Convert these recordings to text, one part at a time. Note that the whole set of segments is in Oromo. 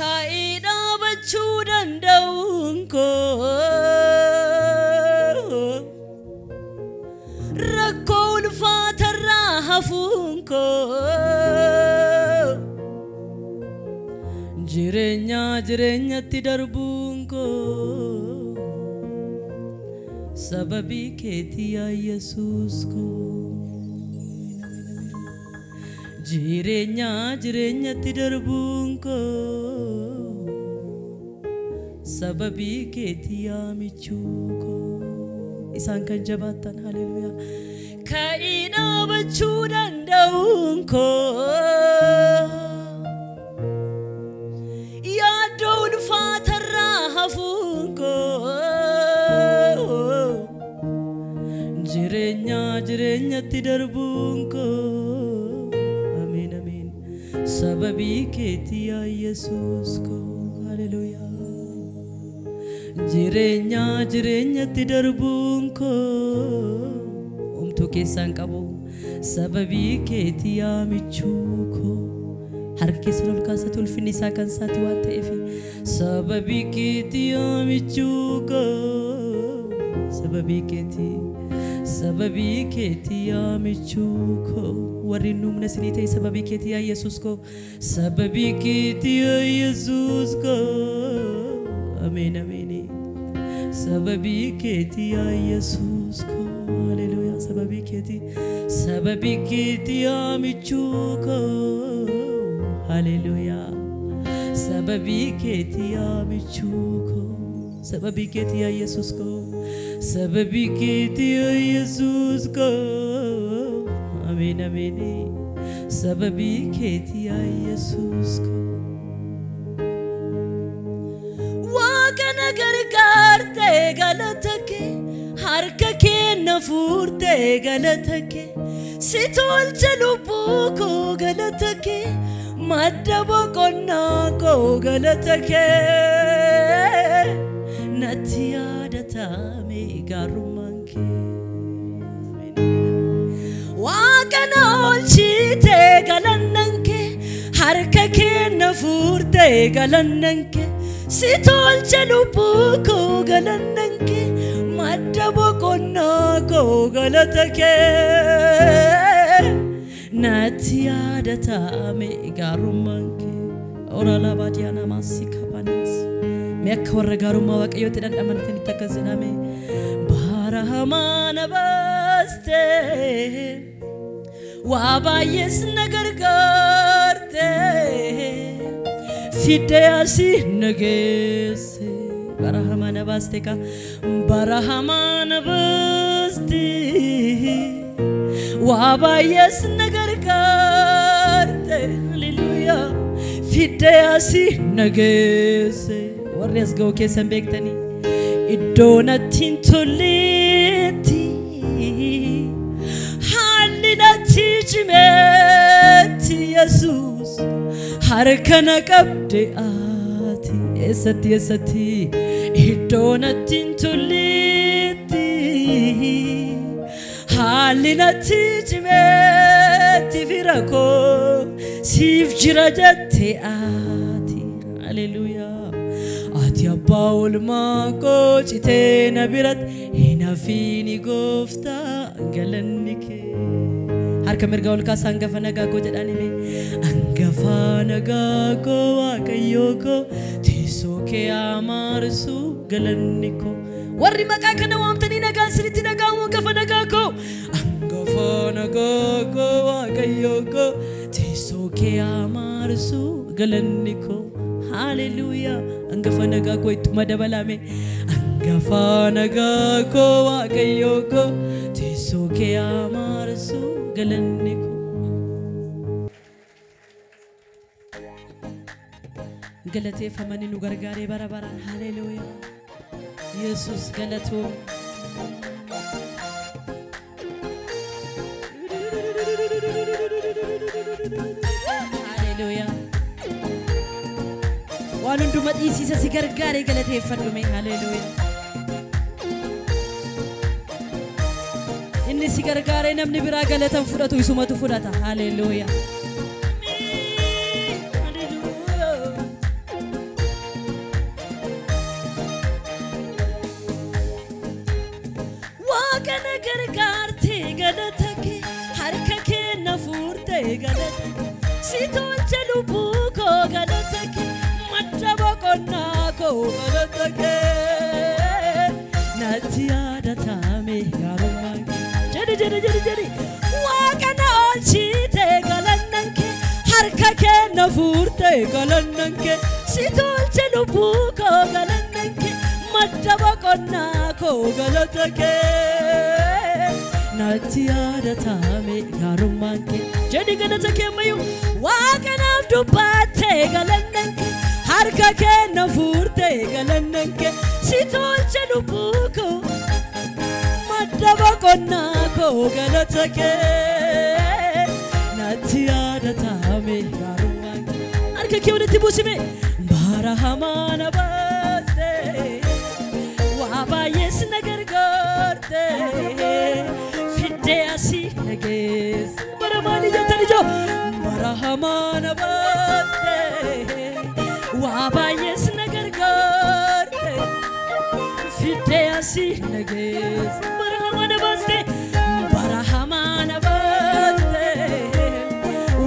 kaida bachudan daunko rakol fatara hafunko jirenya tidarbunko sababi ketiya Jesus ko jirenya tidarbunko sababi ketiya michuko isan kan jabatan haleluya kaina bachudan daunko ya dol fatara hafunko jirenya tidarbunko amin amin sababi ketiya Jesus ko haleluya jirenya tidarbunko umtu kesan qabu sababi ketiya michuko harke sulul kasatul finisa kan sati wante efi sababi ketiya michuko sababi ketiya michuko warinum nasinite sababi ketiya Jesus ko sababi ketiya Jesus ko amin amin sababi ketiya Jesus ko haleluya sababi ketiya michuko haleluya sababi ketiya michuko sababi ketiya Jesus ko sababi ketiya Jesus ko amin amin sababi ketiya Jesus ko wakana gargarte galatake harka ke nafurte galatake situl chalubuko galatake madabo konna ko galatake natiyada tame garumanke wakana olchite galananke harka ke nafurte galananke situl chalubuko galananke madabo konna ko galatake natiyada tame garumanke orala badiana masika banas mekhor garuma waqiyot dan amanten takaziname barahman baste wabayes nagar garte fidasi nagese barahman baste ka barahman baste wabayes nagar garte hallelujah fidasi nagese warres go kesen bektani idona tintoleti halina tijmeti Jesus harkana qabde ati esati idona tintoleti halina tijmeti virako sif jirajate ati hallelujah Paul mako chite nabirat hina fini gofta galanike har kamerga ulka sangafa naga ko jadani me angafa naga ko akayoko tisoke amarsu galaniko warri maka kana wamtani naga siriti naga mo gafa naga ko angafa naga ko akayoko tisoke amarsu galaniko hallelujah angafa naga ko ituma dabalame angafa naga ko wakayoko tisoke amarsu galaniko galate famani nu gargare barabaran hallelujah Jesus galato hallelujah wanundu matisi sa sigargare galate fadume hallelujah inni sigargare namni bira galatan fudatu isumatu fudata hallelujah Situlche lubuko galatake madabaqonnako galatake Natiada tame garumang Jadi Waqana olchite galananke harkake nafurte galananke Situlche lubuko galananke madabaqonnako galatake Natiada tame garumanke Jadi galatake mayu Waqana dubate galananke harkake nafurte galananke Situlche lubuko madabaqonnako galatake Natiada tame garumanke harkake walitti busime barahamana baste wabayes nagargarte fidde asi nages baramani jatanijo barahamana baste wabayes nagargarte fidde asi nages barahamana baste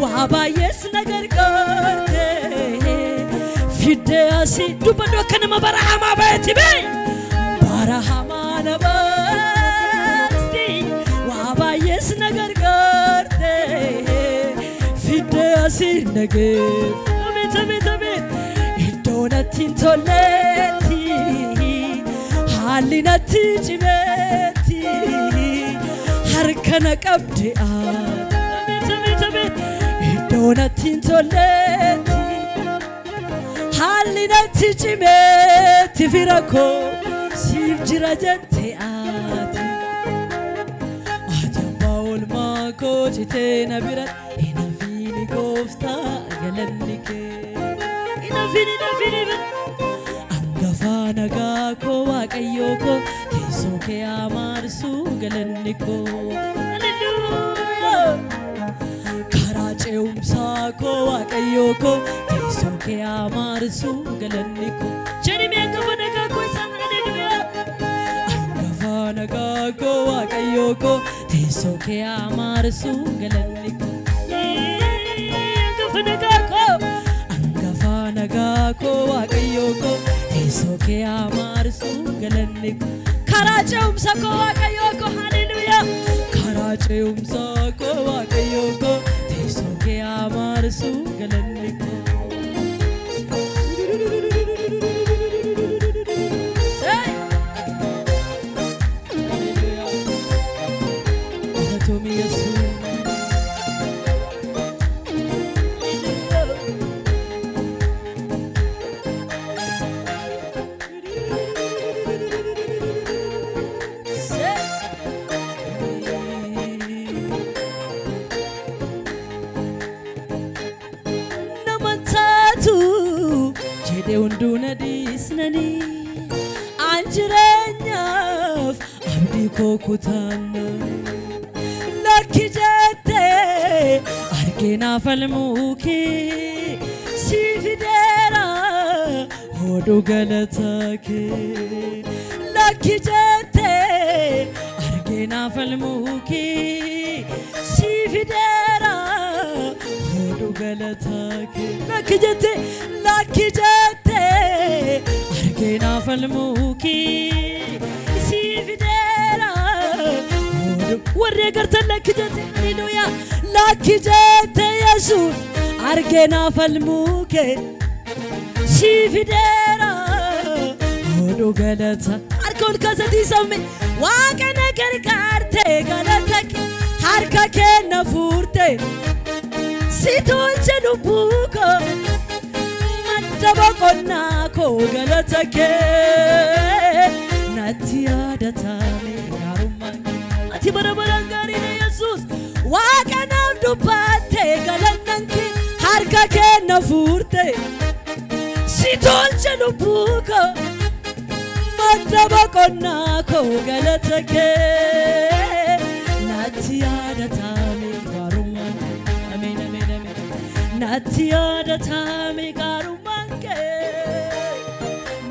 wabayes nagargarte fidde asi dubado kanama barahama baetibe barahamana baste wabayes nagargarte fidde asi nages amet idonatin toleti halinati jimeti harkana qabdi amet idonatin toleti halinati jimeti firako sibjira jette ati ajabaul mako jite nabirat inafini gofta galanike inafini angafana gako waqayyoko tesoke amarsu galaniko hallelujah karacheum sako waqayyoko tesoke amarsu galaniko jerimi angafana gako san hallelujah angafana gako waqayyoko tesoke amarsu galaniko angafana gako waqayyoko tesoke amarsu galaniko karacheum sako waqayyoko hallelujah karacheum sako waqayyoko tesoke amarsu galaniko Unduna disnani anjiranyaf abdi kokutana lakijate argena falmuki sifidera hodu galatake lakijate argena falmuki sifidera hodu galatake lakijate argena falmuki sifidera warre gartan lakijate hallelujah lakijate yesus argena falmuki sifidera hodu galata arkol kasati samme waqana gargarte galataki harkake nafurte situlche lubuko madabaqonnako galatake natiada tame garumman ati barabarangari ne yesus waqana dubate galananki harkake nafurte situlche lubuko madabaqonnako galatake natiada tame garumman amen amen amen natiada tame garumanke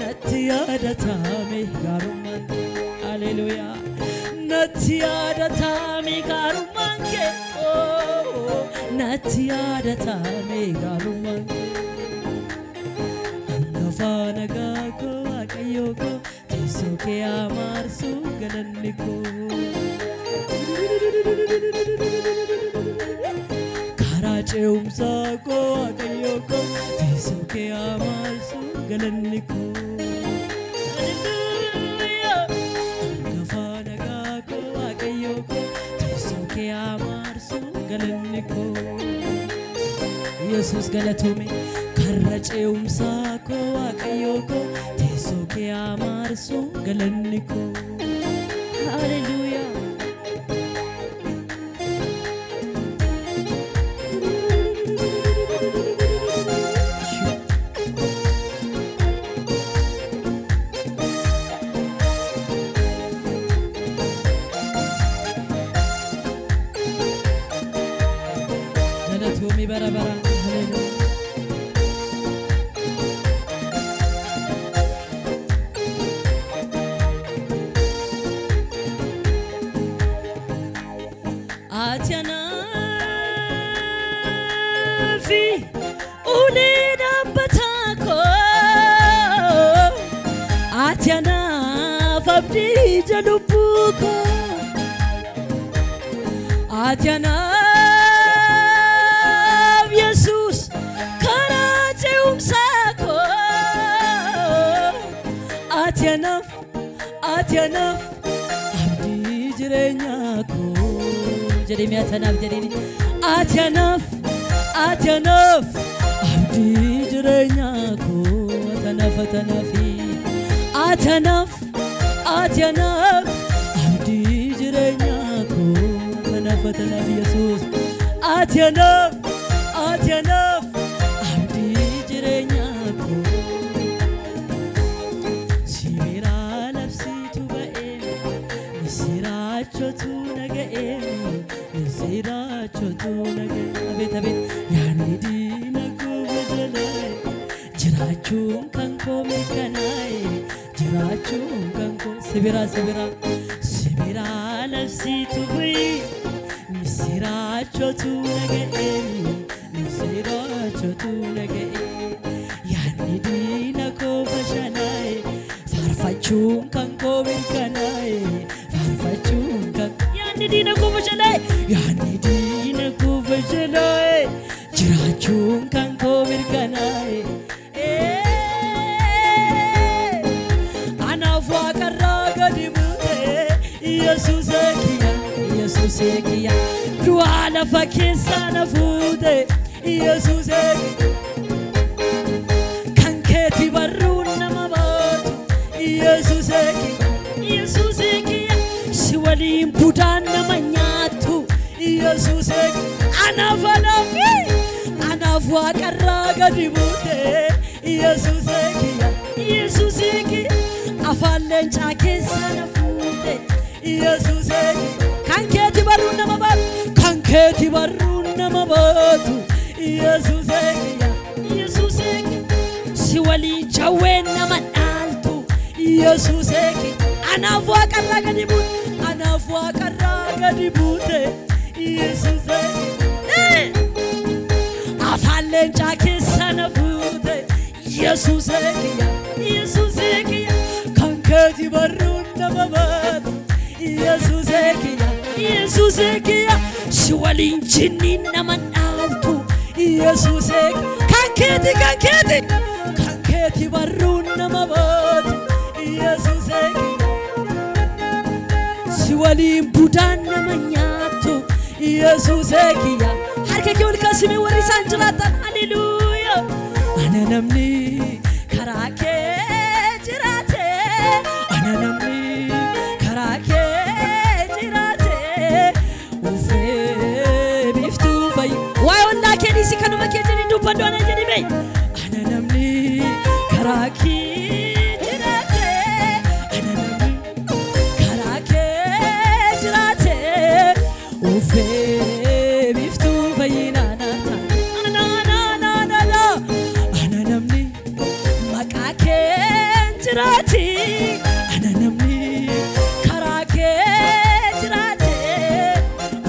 natiada tame garumanke hallelujah natiada tame garumanke oh نتيادة ميغالوما أنغفانا غاكو أكيوكو تيسوكي أمارسو غلنكو كاراچه أمساكو أكيوكو تيسوكي أمارسو غلنكو أنغفانا غاكو أكيوكو تيسوكي أمارسو غلنكو يسوس غلطومي كاراچه أمساكو أكيوكو تيسوكي أمارسو غلنكو هاليلويا غلطومي برا برا هاليلويا آتينا في أولينا بتاكو آتينا فبدي جلبوكو آتينا يسوس كراجي أمساكو آتينا أبدي جرينياكو جري مياتناف جريني آتيناف أبدي جرينياكو أتنافي آتيناف أبدي جرينياكو أتنافي يسوس آتيناف أبدي جرينياكو سيرا نفسي تبقى نسيراچو تونغا نسيراچو تونغا أبيت يعني دينكو بجلاي جراچون كانكو ميكناي جراچون كانكو سبيرا نفسي تبقى نسيراچو تونغا يعني دينكو بجلاي farfachuun kan koomil kanaaye farfachuun kan yaani diina kufa jalaaye jiraachuun kan koomil kanaaye anaaf waaqarraa gadi buute Yesuusee kiyya du'aa lafa keessaa na fuute Yesuusee kan keeti barruun nama baatu Yesuusee kiyya si waliin budaan nama nyaattu Yesuusee anaaf waaqarraa gadi buute Yesuusee kiyya afaan leencaa keessa na fuute Yesuusee kan keeti barruun nama baatu Yesuusee kiyya si waliin jawween nama dhaaltu Yesuusee kiyya anaaf waaqarraa gadi buute Yesuusee afaan leencaa keessa na fuute Yesuusee kiyya kan keeti barruun nama baatu Yesuusee kiyya si waliin jinniin nama dhaaltu Yesuusee kan keeti barruun nama baatu Yesuusee si waliin budaan nama nyaattu Yesuusee kiyya harka kee ol kaasimi warri isaan jiraatan haleluuyaa ana namni karaa kee jiraate ana namni karaa kee jiraate ufee biftuu fayyu waa'ee wallaa kee dhiisi kanuma kee jedhi dubbadhu ana jedhi bee ana namni karaa kee jiraate ana namni karaa kee jiraate ufee biftuu fayyina naata ana namni maqaa kee jiraati ana namni karaa kee jiraate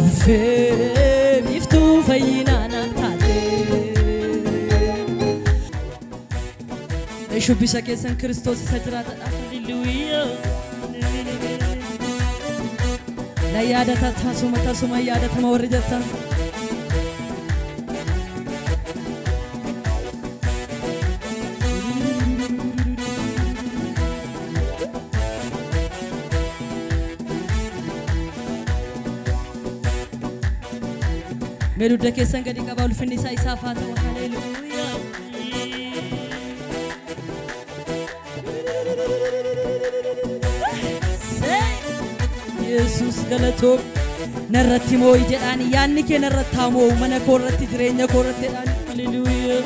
ufee biftuu fayyina شبيشة كيسن كريستوس سجرات هاليلويا لا يادة تاسوما يادة موردتا ميلودا كيسن قدي قبل فني سايسافات هاليلويا يسوس غلطو نرتي مو يجداني ياني كي نرتامو منا كورتي جرينيا كورتي داني هاليلويا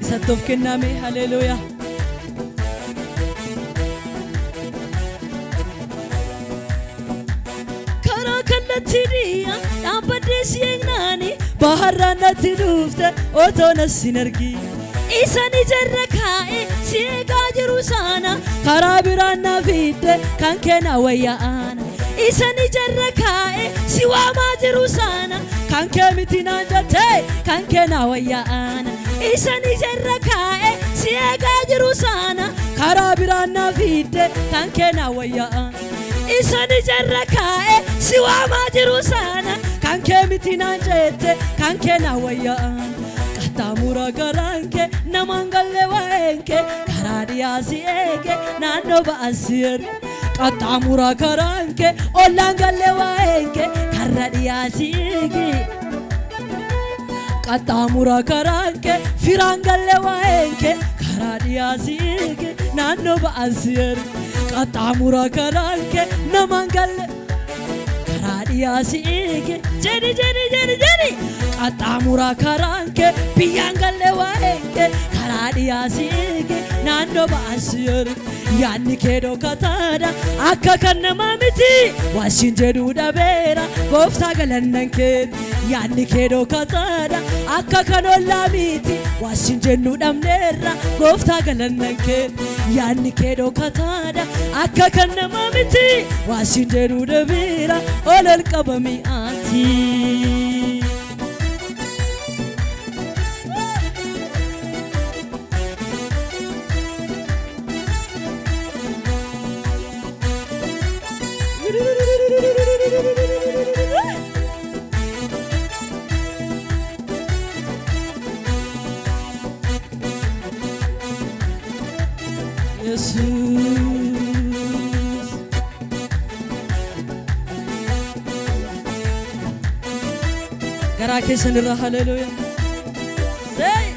يسطف كنامي هاليلويا كارا كنتي ديا نابدس يغناني بحرانا تدوفتا اوتونا سينرغي إساني جركاء سيغا جروسانا خرابرانا فيد كان كنا ويانا إساني جركاء سواما جروسانا كان كمتنا جتي كان كنا ويانا إساني جركاء سيغا جروسانا خرابرانا فيد كان كنا ويانا إساني جركاء سواما جروسانا كان كمتنا جتي كان كنا ويانا Tamura garanke namangale waenke karadia siege nando basir Tamura garanke olangale waenke karadia siege Tamura garanke firangale waenke karadia siege nando basir Tamura garanke namangale karadia siege jeri Atamura karanke piyangale waenke karadia sige nando basir yanni kedo katada akka kanama miti washinjedu dabera gofta galannanke yanni kedo katada akka kanolla miti washinjenu damnerra gofta galannanke yanni kedo katada akka kanama miti washinjedu dabera olal qabami ati Jesus Garake senira hallelujah Say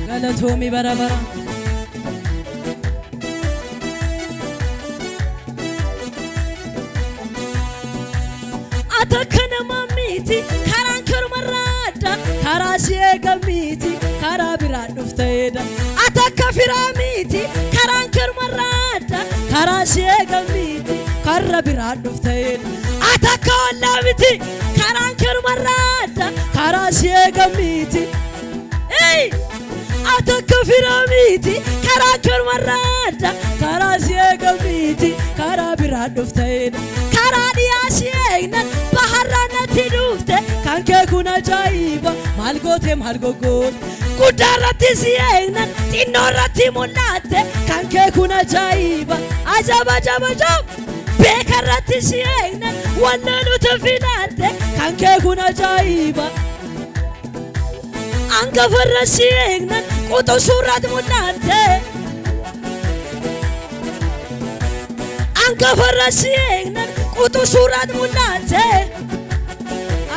Galatomi barabara Atakana mamiti karankar marada karasiye gamiti karabira duftayda Atakafira miti karankar marada karasiye gamiti karabira duftayda Atakaolla miti karankar marada karasiye gamiti Hey Atakafira miti karankar marada karasiye gamiti karabira duftayda Karadia siegna baharana tidufte kanke kuna jaiba malgote malgogot kudarati siegna tinorati mulate kanke kuna jaiba ajaba jaba jab bekarati siegna wallanu tafilate kanke kuna jaiba anga farra siegna kuto surat mulate anga farra siegna kuto surat mulate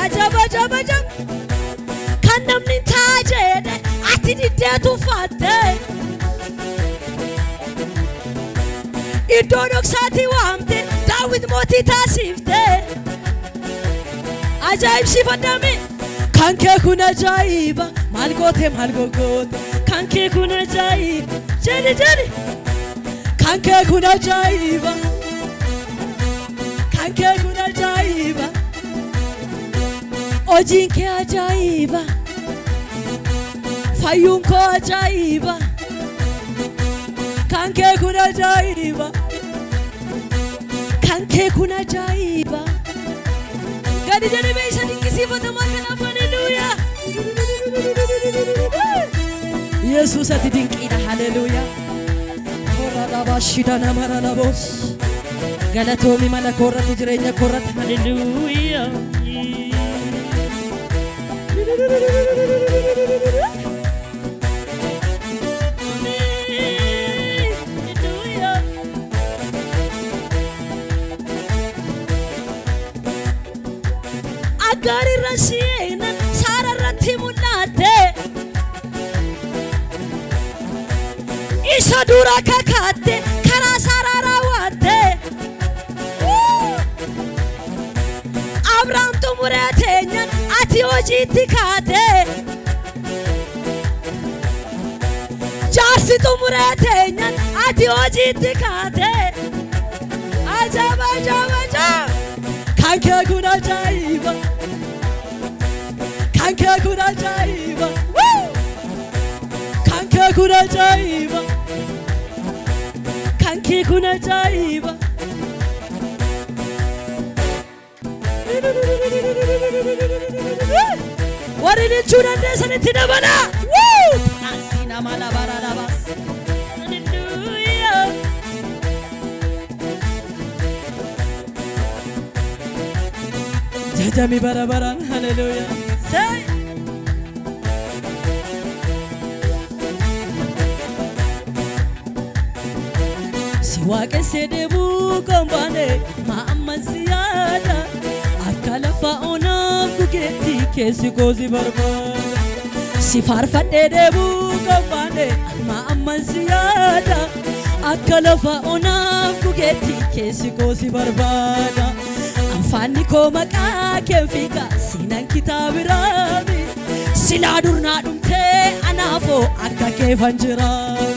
ajaba jaba jab kanam nintajede atidi detu fatte idodok sati wamte David moti tasifte ajaib sifadami kanke kuna jaiba malgote malgogot kanke kuna jaiba jeni kanke kuna jaiba kanke kuna jaiba ojinke ajaiba fayunko ajaiba kanke kuna jaiba kanke kuna jaiba gadi jani beisa dikisi fatama kana hallelujah ኢየሱስ አትድንቂና ሃሌሉያ ኮራዳባሽዳና ማራላቦስ ገለቶሚ መለኮረት ጅሬኛ ኮረት ሃሌሉያ Agari rasina sara rati mulate Isa dura kakate kara sara rawate Abraham tumuretenya ati ojiti kate Jasi tumuretenya ati ojiti kate Ajaba ajaba ajaba Kanke guna jaiba Kanke guna jaiba Kanke guna jaiba Kanke guna jaiba Warini churande saniti nabana Asina malabara labas Hallelujah Jajami bara hallelujah Say Siwake sedebu kombane Ma'amman siyada Akkala fa'onaf kuketi kesi gozi barbada Sifarfadde debu kombane Ma'amman siyada Akkala fa'onaf kuketi kesi gozi barbada Afani ko maka kefika sinan kitabirami Sila durna dumte anafo akka kefanjirami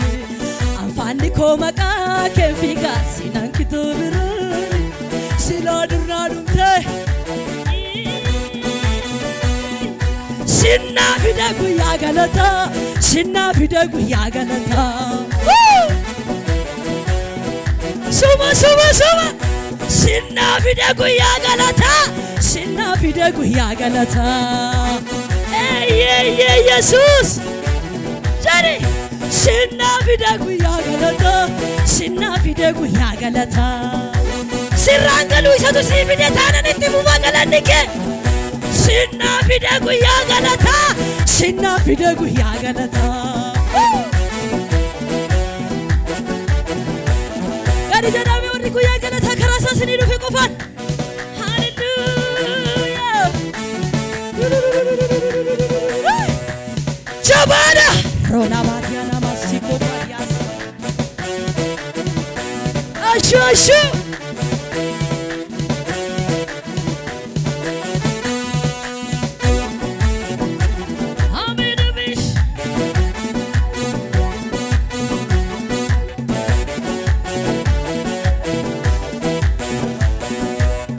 Afani ko maka kefika sinan kitabirami Sila durna dumte Sinna fidagu ya galata Sinna fidagu ya galata Suma suma suma Sinna fidegu ya galata Sinna fidegu ya galata Ey Jesus Jari Sinna fidegu ya galata Sinna fidegu ya galata Sirrangalu isatu si fidetana nitti mufangalanike Sinna fidegu ya galata Sinna fidegu ya galata Gadi jadami wadiku ya galata karasa sini dufi kofan Hallelujah Jabada Rona Mariana Masiko Marias Ashu